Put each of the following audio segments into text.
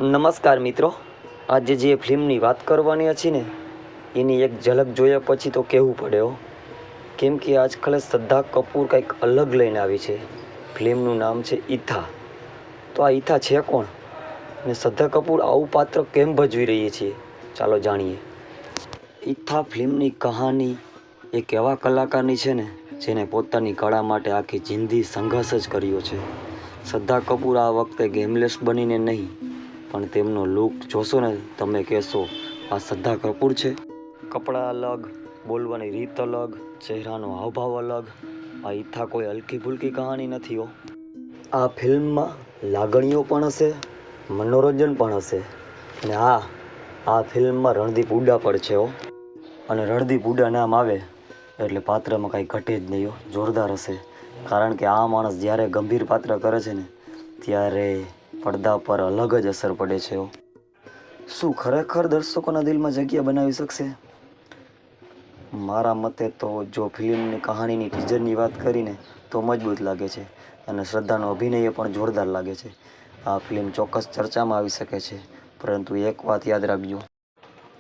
નમસ્કાર મિત્રો, આજે જે ફિલ્મની વાત કરવાની હતી ને એની એક ઝલક જોયા પછી તો કહેવું પડે હો, કેમ કે આજકાલ શ્રદ્ધા કપૂર કંઈક અલગ લઈને આવી છે. ફિલ્મનું નામ છે ઈથા. તો આ ઈથા છે કોણ અને શ્રદ્ધા કપૂર આવું પાત્ર કેમ ભજવી રહી છે, ચાલો જાણીએ. ઈથા ફિલ્મની કહાની એક એવા કલાકારની છે ને જેને પોતાની કળા માટે આખી જિંદગી સંઘર્ષ જ કર્યો છે. શ્રદ્ધા કપૂર આ વખતે ગેમલેસ બનીને નહીં, પણ તેમનો લુક જોશો ને તમે કહેશો આ શ્રદ્ધા કપૂર છે. કપડાં અલગ, બોલવાની રીત અલગ, ચહેરાનો હાવભાવ અલગ. આ ઈથા કોઈ હલકી ફુલકી કહાની નથી હો. આ ફિલ્મમાં લાગણીઓ પણ હશે, મનોરંજન પણ હશે અને આ ફિલ્મમાં રણદીપ હુડ્ડા પણ છે હો. અને રણદીપ હુડ્ડા નામ આવે એટલે પાત્રમાં કાંઈ ઘટે જ નહીં હો, જોરદાર હશે. કારણ કે આ માણસ જ્યારે ગંભીર પાત્ર કરે છે ને ત્યારે પડદા પર અલગ જ અસર પડે છે. શું ખરેખર દર્શકોના દિલમાં જગ્યા બનાવી શકશે? મારા મતે તો જો ફિલ્મની કહાનીની ટીઝરની વાત કરીને તો મજબૂત લાગે છે અને શ્રદ્ધાનો અભિનય પણ જોરદાર લાગે છે. આ ફિલ્મ ચોક્કસ ચર્ચામાં આવી શકે છે, પરંતુ એક વાત યાદ રાખજો,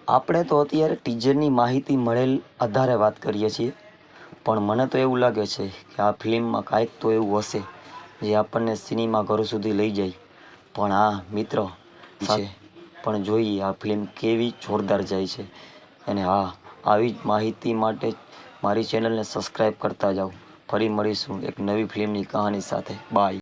આપણે તો અત્યારે ટીઝરની માહિતી મળેલ આધારે વાત કરીએ છીએ, પણ મને તો એવું લાગે છે કે આ ફિલ્મમાં કાંઈક તો એવું હશે જે આપણને સિનેમાઘરો સુધી લઈ જાય. પણ મિત્ર છે, પણ જોઈએ આ ફિલ્મ કેવી જોરદાર જાય છે. અને આવી જ માહિતી માટે મારી ચેનલને સબસ્ક્રાઈબ કરતા જાઓ. ફરી મળીશું એક નવી ફિલ્મની કહાની સાથે. બાય.